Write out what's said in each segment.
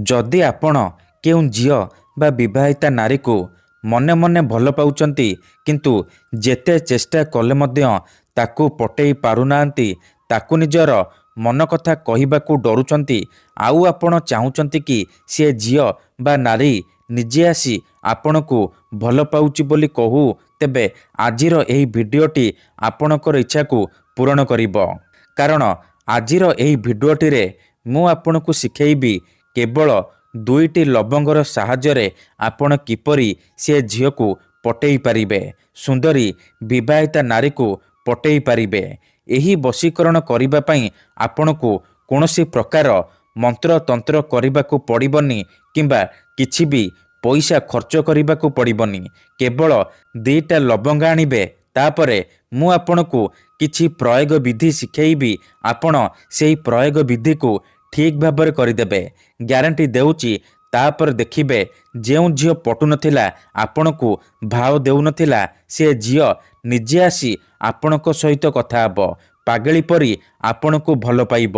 जदि आपण केउ झियो बा विवाहिता नारी को मने मने भल पाउचंती किंतु जेते चेष्टा कले मध्य ताकू पटेई पारुनांती ताकू निजर मन कथा कहिबाकू डरुचंती आउ आपण चाहुचंती कि सी झियो बा नारी निजे आसी आपणकू भल पाउची बोली कहू तेबे आजिर एही भिडियोटी आपणकर इच्छा को पूरण करिबो। कारण आजिर एही भिडियोटी रे मु आपणकू शिखेइबी केवल दुईटी लवंगर साहाय्य आपण किपरि से झियो को पटेई पारिबे, सुंदरी विवाहिता नारी को पटेई पारिबे। एही वशीकरण करिबा पई आपणकू कोनोसी प्रकार मंत्र तंत्र करिबाकू पड़िबनी किंबा किछि भी पैसा खर्च करिबाकू पड़िबनी। केवल दुईटा लवंग आनिबे तापरे मु आपणकू किछि प्रयोग विधि शिखेइबी आपण सेही प्रयोग विधि को ठीक भाବରେ କରିଦେବେ। ଗ୍ୟାରେଣ୍ଟି ଦେଉଛି ତାପରେ ଦେଖିବେ ଯେଉଁ ଝିଅ ପଟୁ ନଥିଲା ଆପଣଙ୍କୁ ଭାव ଦେଉନଥିଲା ସେ ଝିଅ ନିଜେ ଆସି ଆପଣଙ୍କ ସହିତ କଥା ହେବ, ପାଗଳି ପରି ଆପଣଙ୍କୁ ଭଲ ପାଇବ।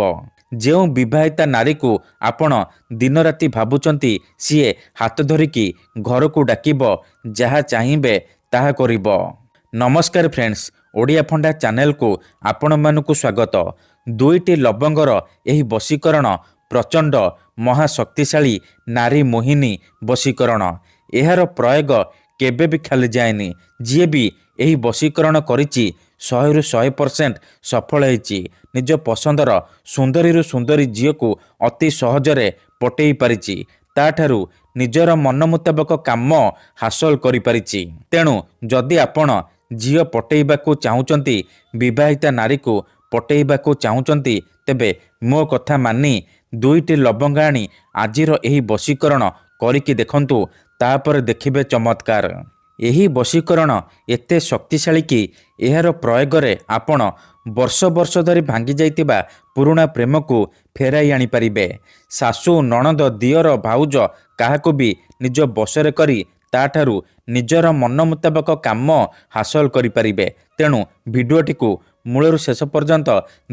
ଯେଉଁ ବିବାହିତା ନାରୀକୁ ଆପଣ ଦିନ ରାତି ଭାବୁଛନ୍ତି ସିଏ ହାତ ଧରିକି ଘରକୁ ଡାକିବ, ଯାହା ଚାହିଁବେ ତାହା କରିବ। ନମସ୍କାର ଫ୍ରେଣ୍ଡସ୍, ଓଡ଼ିଆ ଫଣ୍ଡା ଚ୍ୟାନେଲକୁ ଆପଣମାନଙ୍କୁ ସ୍ୱାଗତ। ଦୁଇଟି ଲବଙ୍ଗର ଏହି ବଶୀକରଣ ପ୍ରଚଣ୍ଡ ମହାଶକ୍ତିଶାଳୀ ନାରୀ ମୋହିନୀ ବଶୀକରଣ। ଏହାର ପ୍ରୟୋଗ କେବେ ବି ଖାଲି ଯାଏନି। ଯିଏ ବି ଏହି ବଶୀକରଣ କରିଛି 100ରୁ 100% ସଫଳ ହେଇଛି। ନିଜ ପସନ୍ଦର ସୁନ୍ଦରୀରୁ ସୁନ୍ଦରୀ ଝିଅକୁ ଅତି ସହଜରେ ପଟେଇ ପାରିଛି, ତାଠାରୁ ନିଜର ମନ ମୁତାବକ କାମ ହାସଲ କରିପାରିଛି। ତେଣୁ ଯଦି ଆପଣ ଝିଅ ପଟେଇବାକୁ ଚାହୁଁଛନ୍ତି, ବିବାହିତା ନାରୀକୁ ପଟେଇବାକୁ ଚାହୁଁଛନ୍ତି, ତେବେ ମୋ କଥା ମାନି ଦୁଇଟି ଲବଙ୍ଗ ଆଣି ଆଜିର ଏହି ବଶୀକରଣ କରିକି ଦେଖନ୍ତୁ, ତାପରେ ଦେଖିବେ ଚମତ୍କାର। ଏହି ବଶୀକରଣ ଏତେ ଶକ୍ତିଶାଳୀ କି ଏହାର ପ୍ରୟୋଗରେ ଆପଣ ବର୍ଷ ବର୍ଷ ଧରି ଭାଙ୍ଗି ଯାଇଥିବା ପୁରୁଣା ପ୍ରେମକୁ ଫେରାଇ ଆଣିପାରିବେ। ଶାଶୁ, ନଣନ୍ଦ, ଦିଅର, ଭାଉଜ କାହାକୁ ବି ନିଜ ବଶରେ କରି ତାଠାରୁ ନିଜର ମନ ମୁତାବକ କାମ ହାସଲ କରିପାରିବେ। ତେଣୁ ଭିଡ଼ିଓଟିକୁ ମୂଳରୁ ଶେଷ ପର୍ଯ୍ୟନ୍ତ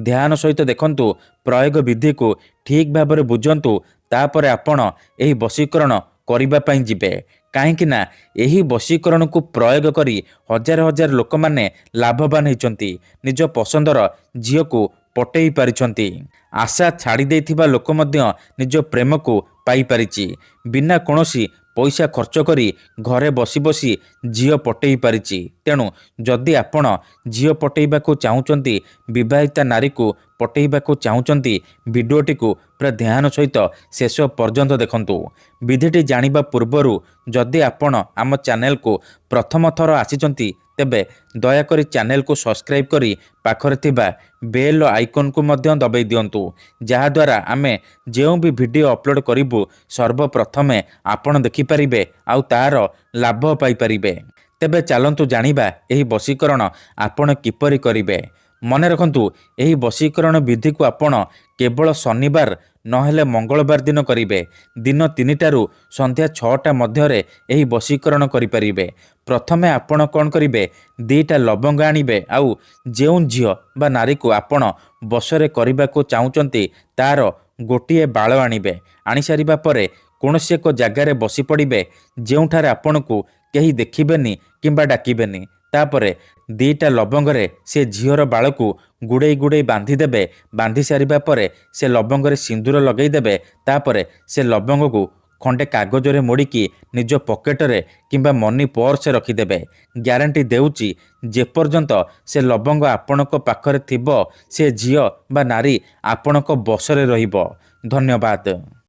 ଧ୍ୟାନ ସହିତ ଦେଖନ୍ତୁ, ପ୍ରୟୋଗ ବିଧିକୁ ଠିକ୍ ଭାବରେ ବୁଝନ୍ତୁ, ତାପରେ ଆପଣ ଏହି ବଶୀକରଣ କରିବା ପାଇଁ ଯିବେ। କାହିଁକି ନା ଏହି ବଶୀକରଣକୁ ପ୍ରୟୋଗ କରି ହଜାର ହଜାର ଲୋକମାନେ ଲାଭବାନ ହେଇଛନ୍ତି, ନିଜ ପସନ୍ଦର ଝିଅକୁ ପଟେଇ ପାରିଛନ୍ତି। ଆଶା ଛାଡ଼ି ଦେଇଥିବା ଲୋକ ମଧ୍ୟ ନିଜ ପ୍ରେମକୁ ପାଇପାରିଛି। ବିନା କୌଣସି ପଇସା ଖର୍ଚ୍ଚ କରି ଘରେ ବସି ବସି ଝିଅ ପଟେଇ ପାରିଛି। ତେଣୁ ଯଦି ଆପଣ ଝିଅ ପଟେଇବାକୁ ଚାହୁଁଛନ୍ତି, ବିବାହିତା ନାରୀକୁ ପଟେଇବାକୁ ଚାହୁଁଛନ୍ତି, ଭିଡ଼ିଓଟିକୁ ପୁରା ଧ୍ୟାନ ସହିତ ଶେଷ ପର୍ଯ୍ୟନ୍ତ ଦେଖନ୍ତୁ। ବିଧିଟି ଜାଣିବା ପୂର୍ବରୁ ଯଦି ଆପଣ ଆମ ଚ୍ୟାନେଲକୁ ପ୍ରଥମ ଥର ଆସିଛନ୍ତି, ତେବେ ଦୟାକରି ଚ୍ୟାନେଲକୁ ସବସ୍କ୍ରାଇବ୍ କରି ପାଖରେ ଥିବା ବେଲ୍ ଆଇକନ୍କୁ ମଧ୍ୟ ଦବାଇ ଦିଅନ୍ତୁ, ଯାହାଦ୍ୱାରା ଆମେ ଯେଉଁ ବି ଭିଡ଼ିଓ ଅପଲୋଡ଼ କରିବୁ ସର୍ବପ୍ରଥମେ ଆପଣ ଦେଖିପାରିବେ ଆଉ ତାର ଲାଭ ପାଇପାରିବେ। ତେବେ ଚାଲନ୍ତୁ ଜାଣିବା ଏହି ବଶୀକରଣ ଆପଣ କିପରି କରିବେ। ମନେ ରଖନ୍ତୁ, ଏହି ବଶୀକରଣ ବିଧିକୁ ଆପଣ କେବଳ ଶନିବାର ନହେଲେ ମଙ୍ଗଳବାର ଦିନ କରିବେ। ଦିନ 3ଟାରୁ ସନ୍ଧ୍ୟା 6ଟା ମଧ୍ୟରେ ଏହି ବଶୀକରଣ କରିପାରିବେ। ପ୍ରଥମେ ଆପଣ କ'ଣ କରିବେ, 2ଟା ଲବଙ୍ଗ ଆଣିବେ ଆଉ ଯେଉଁ ଝିଅ ବା ନାରୀକୁ ଆପଣ ବଶରେ କରିବାକୁ ଚାହୁଁଛନ୍ତି ତାର ଗୋଟିଏ ବାଳ ଆଣିବେ। ଆଣିସାରିବା ପରେ କୌଣସି ଏକ ଜାଗାରେ ବସି ପଡ଼ିବେ, ଯେଉଁଠାରେ ଆପଣଙ୍କୁ କେହି ଦେଖିବେନି କିମ୍ବା ଡାକିବେନି। ତାପରେ 2ଟା ଲବଙ୍ଗରେ ସେ ଝିଅର ବାଳକୁ ଗୁଡ଼େଇ ଗୁଡ଼େଇ ବାନ୍ଧିଦେବେ। ବାନ୍ଧି ସାରିବା ପରେ ସେ ଲବଙ୍ଗରେ ସିନ୍ଦୁର ଲଗାଇଦେବେ। ତାପରେ ସେ ଲବଙ୍ଗକୁ ଖଣ୍ଡେ କାଗଜରେ ମୋଡ଼ିକି ନିଜ ପକେଟରେ କିମ୍ବା ମନି ପର୍ସରେ ରଖିଦେବେ। ଗ୍ୟାରେଣ୍ଟି ଦେଉଛି ଯେପର୍ଯ୍ୟନ୍ତ ସେ ଲବଙ୍ଗ ଆପଣଙ୍କ ପାଖରେ ଥିବ ସେ ଝିଅ ବା ନାରୀ ଆପଣଙ୍କ ବଶରେ ରହିବ। ଧନ୍ୟବାଦ।